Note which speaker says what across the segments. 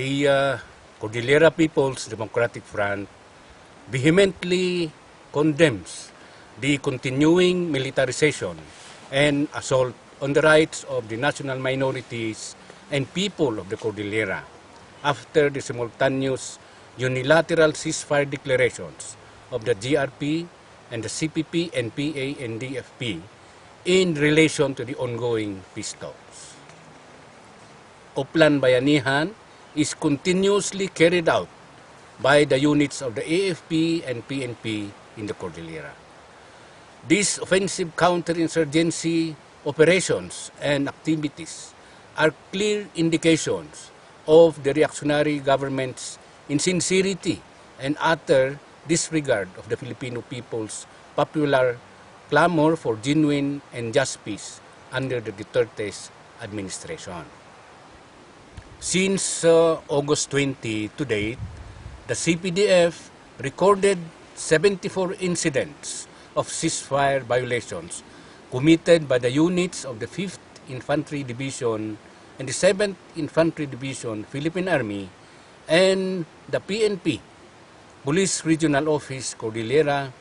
Speaker 1: the Cordillera People's Democratic Front vehemently condemns the continuing militarization and assault on the rights of the national minorities and people of the Cordillera after the simultaneous unilateral ceasefire declarations of the GRP and the CPP, NPA, and DFP in relation to the ongoing peace talks. Oplan Bayanihan is continuously carried out by the units of the AFP and PNP in the Cordillera. These offensive counterinsurgency operations and activities are clear indications of the reactionary government's insincerity and utter disregard of the Filipino people's popular clamor for genuine and just peace under the Duterte's administration. Since August 20 to date, the CPDF recorded 74 incidents of ceasefire violations committed by the units of the 5th Infantry Division and the 7th Infantry Division Philippine Army and the PNP, Police Regional Office Cordillera,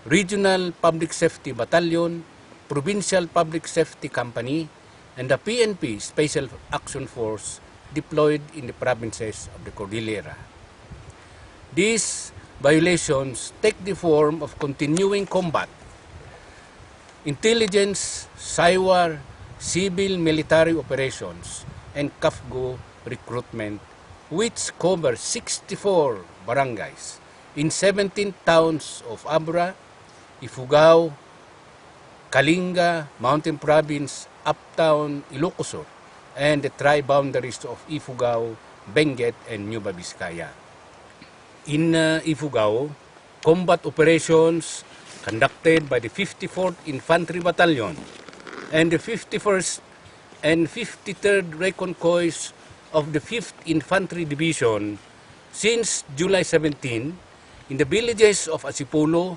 Speaker 1: Regional Public Safety Battalion, Provincial Public Safety Company, and the PNP Special Action Force deployed in the provinces of the Cordillera. These violations take the form of continuing combat, intelligence, CYWAR, civil military operations, and CAFGO recruitment, which cover 64 barangays in 17 towns of Abra, Ifugao, Kalinga, Mountain Province, Uptown, Ilocos, and the tri-boundaries of Ifugao, Benguet, and Nueva Vizcaya. In Ifugao, combat operations conducted by the 54th Infantry Battalion and the 51st and 53rd Reconnoissance of the 5th Infantry Division since July 17 in the villages of Asipulo,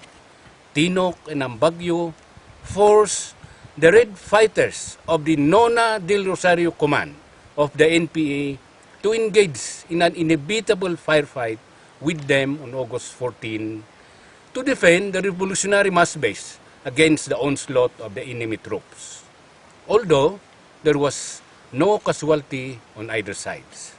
Speaker 1: Tinok, and Ambagyo forced the Red Fighters of the Nona del Rosario Command of the NPA to engage in an inevitable firefight with them on August 14 to defend the revolutionary mass base against the onslaught of the enemy troops, although there was no casualty on either sides.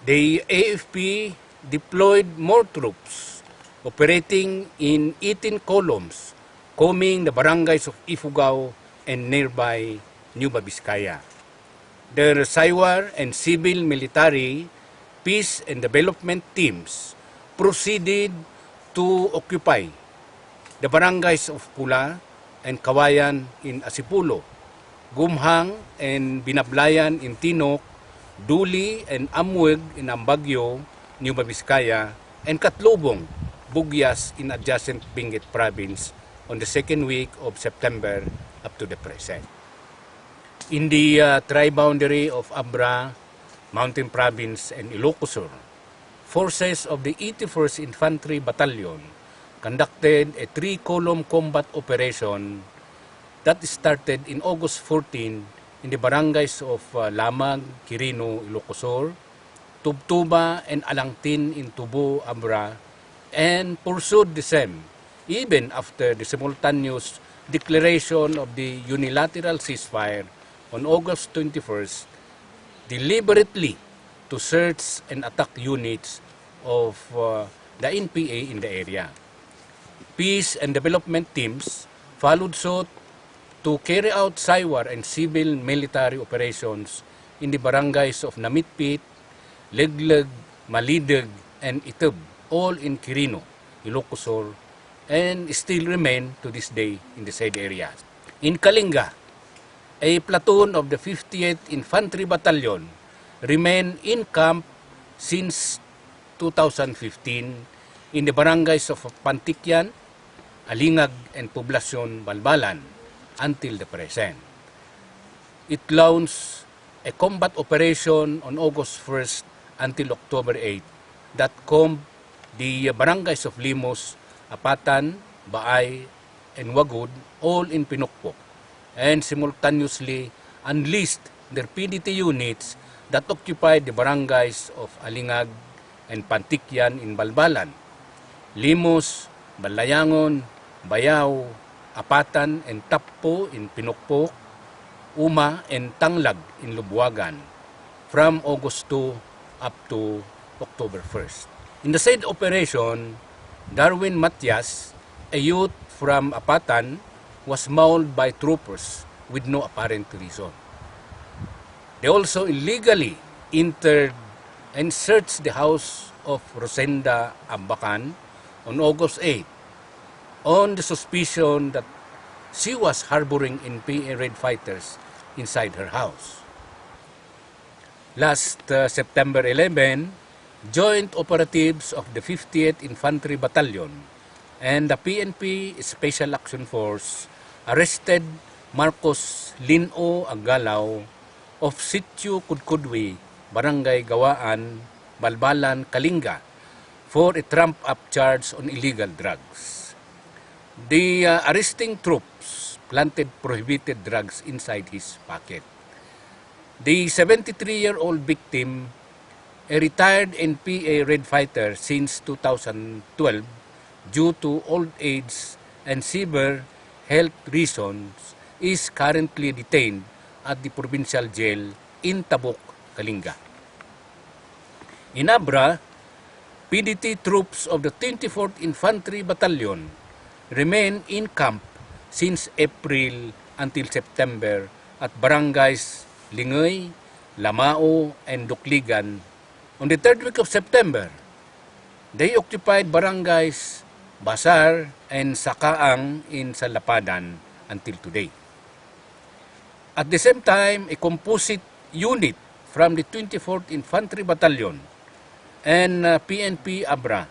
Speaker 1: The AFP deployed more troops operating in 18 columns combing the barangays of Ifugao and nearby Nueva Vizcaya. Their CYWAR and civil military peace and development teams proceeded to occupy the barangays of Pula and Kawayan in Asipulo, Gumhang and Binablayan in Tinok, Duli and Amueg in Ambagyo, Nueva Vizcaya, and Katlubong, Bugyas in adjacent Benguet Province on the second week of September up to the present. In the tri-boundary of Abra, Mountain Province, and Ilocos, forces of the 81st Infantry Battalion conducted a 3-column combat operation that started in August 14 in the barangays of Lamag, Quirino, Ilocos, Tubtuba, and Alangtin in Tubo, Abra, and pursued the same even after the simultaneous declaration of the unilateral ceasefire on August 21st, deliberately to search and attack units of the NPA in the area. Peace and development teams followed suit to carry out CYWAR and civil military operations in the barangays of Namitpit, Legleg, Malidag, and Itub, all in Quirino, Ilocos, and still remain to this day in the said areas. In Kalinga, a platoon of the 58th Infantry Battalion remained in camp since 2015 in the barangays of Pantikyan, Alingag, and Poblacion Balbalan until the present. It launched a combat operation on August 1st until October 8 that combed the barangays of Limos, Apatan, Baay, and Wagud, all in Pinukpok, and simultaneously unleashed their PDT units that occupied the barangays of Alingag and Pantikyan in Balbalan, Limos, Balayangon, Bayaw, Apatan, and Tappo in Pinukpok, Uma, and Tanglag in Lubwagan from August 2 up to October 1st. In the said operation, Darwin Matias, a youth from Apatan, was mauled by troopers with no apparent reason. They also illegally entered and searched the house of Rosenda Ambacan on August 8 on the suspicion that she was harboring NPA Red Fighters inside her house. Last September 11, joint operatives of the 50th Infantry Battalion and the PNP Special Action Force arrested Marcos Lino Agalaw of Sitio Kudkudwi, Barangay Gawaan, Balbalan, Kalinga for a trump-up charge on illegal drugs. The arresting troops planted prohibited drugs inside his pocket. The 73-year-old victim, a retired NPA Red Fighter since 2012, due to old age and severe health reasons, is currently detained at the provincial jail in Tabuk, Kalinga. In Abra, PDT troops of the 24th Infantry Battalion remain in camp since April until September at barangays Lingoy, Lamao, and Dukligan. On the third week of September, they occupied barangays Basar and Sakaang in Salapadan until today. At the same time, a composite unit from the 24th Infantry Battalion and PNP Abra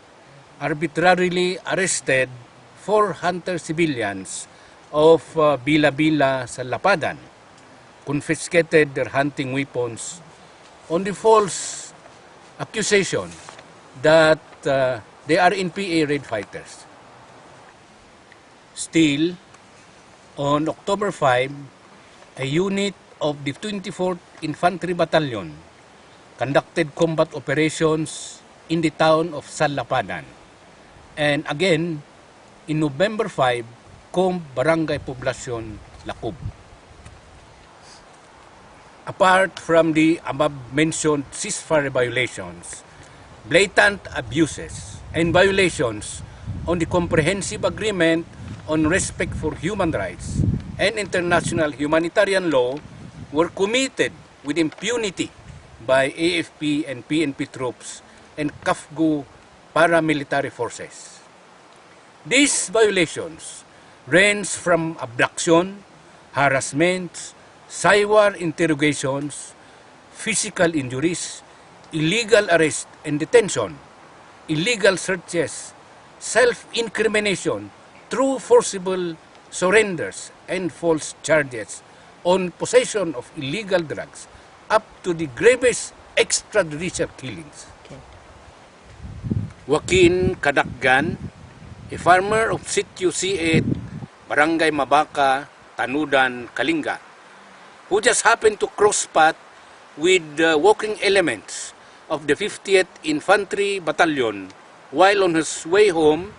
Speaker 1: arbitrarily arrested 4 hunter civilians of Bila-Bila sa Lapadan, confiscated their hunting weapons on the false accusation that they are NPA Red Fighters. Still, on October 5, a unit of the 24th Infantry Battalion conducted combat operations in the town of Salapadan. And again, in November 5, Comb Barangay Poblacion, Lacub. Apart from the above-mentioned ceasefire violations, blatant abuses and violations on the Comprehensive Agreement on Respect for Human Rights and international humanitarian law were committed with impunity by AFP and PNP troops and KAFGU paramilitary forces. These violations range from abduction, harassment, cywar interrogations, physical injuries, illegal arrest and detention, illegal searches, self-incrimination through forcible surrenders and false charges on possession of illegal drugs, up to the gravest extrajudicial killings. Okay. Joaquin Kadakgan, a farmer of Sitio C8, Barangay Mabaka, Tanudan, Kalinga, who just happened to cross path with the walking elements of the 50th Infantry Battalion while on his way home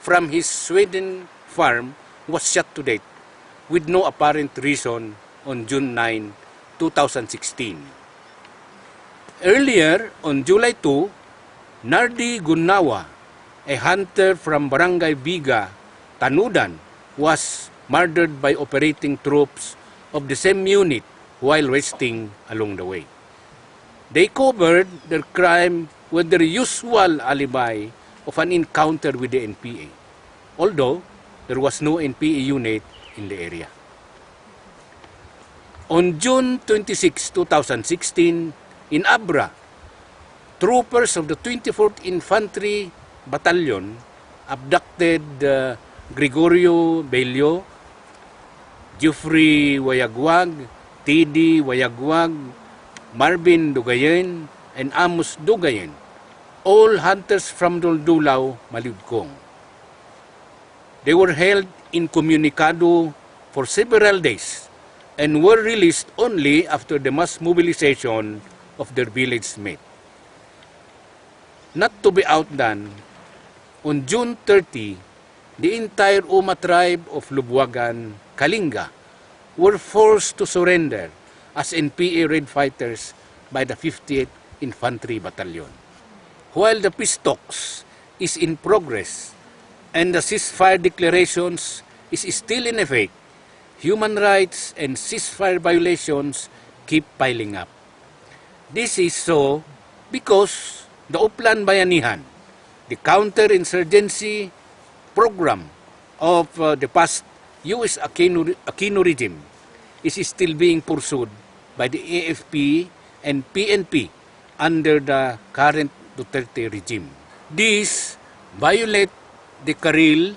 Speaker 1: from his Sweden farm, was shot to death with no apparent reason on June 9, 2016. Earlier, on July 2, Nardi Gunawa, a hunter from Barangay Biga, Tanudan, was murdered by operating troops of the same unit while resting along the way. They covered their crime with their usual alibi of an encounter with the NPA, although there was no NPA unit in the area. On June 26, 2016, in Abra, troopers of the 24th Infantry Battalion abducted Gregorio Bello, Jeffrey Wayagwag, T.D. Wayagwag, Marvin Dugayen, and Amos Dugayen, all hunters from Duldulaw, Malibkong. They were held incommunicado for several days and were released only after the mass mobilization of their village mate. Not to be outdone, on June 30, the entire Uma tribe of Lubwagan, Kalinga, were forced to surrender as NPA Red Fighters by the 50th Infantry Battalion. While the peace talks is in progress and the ceasefire declarations is still in effect, human rights and ceasefire violations keep piling up. This is so because the Oplan Bayanihan, the counterinsurgency program of the past U.S. Aquino regime, is still being pursued by the AFP and PNP under the current Duterte regime. These violate the Karil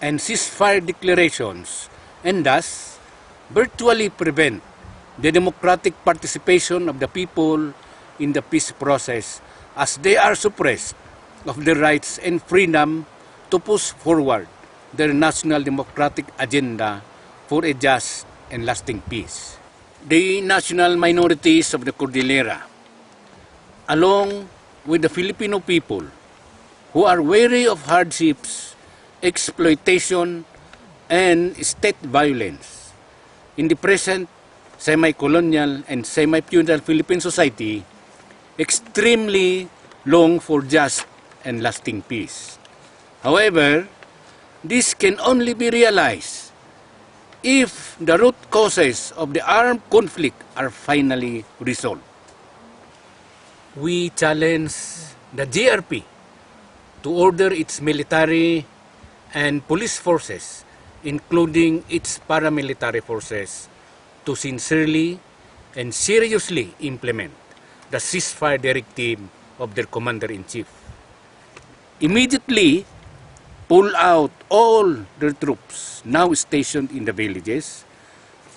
Speaker 1: and ceasefire declarations and thus virtually prevent the democratic participation of the people in the peace process, as they are suppressed of their rights and freedom to push forward their national democratic agenda for a just and lasting peace. The national minorities of the Cordillera, along with the Filipino people who are weary of hardships, exploitation, and state violence in the present semi-colonial and semi-feudal Philippine society, extremely long for just and lasting peace. However, this can only be realized if the root causes of the armed conflict are finally resolved. We challenge the GRP to order its military and police forces, including its paramilitary forces, to sincerely and seriously implement the ceasefire directive of their commander-in-chief. Immediately pull out all their troops now stationed in the villages,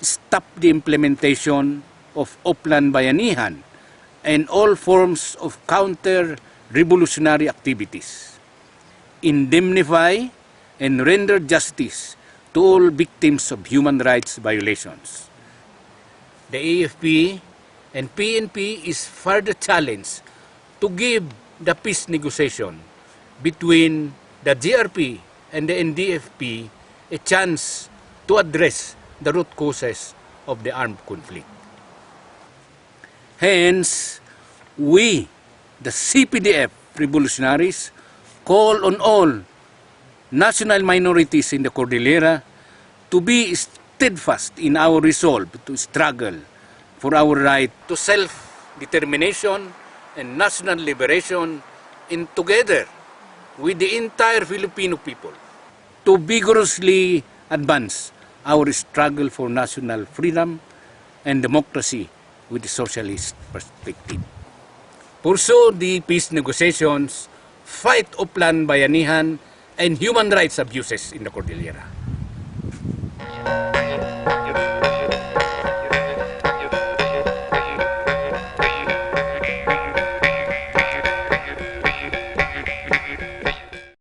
Speaker 1: stop the implementation of Oplan Bayanihan and all forms of counter-revolutionary activities, indemnify and render justice to all victims of human rights violations. The AFP and PNP is further challenged to give the peace negotiation between the GRP and the NDFP a chance to address the root causes of the armed conflict. Hence, we, the CPDF revolutionaries, call on all national minorities in the Cordillera to be steadfast in our resolve to struggle for our right to self-determination and national liberation, and together with the entire Filipino people to vigorously advance our struggle for national freedom and democracy with the socialist perspective. Pursue the peace negotiations, fight Oplan Bayanihan and human rights abuses in the Cordillera.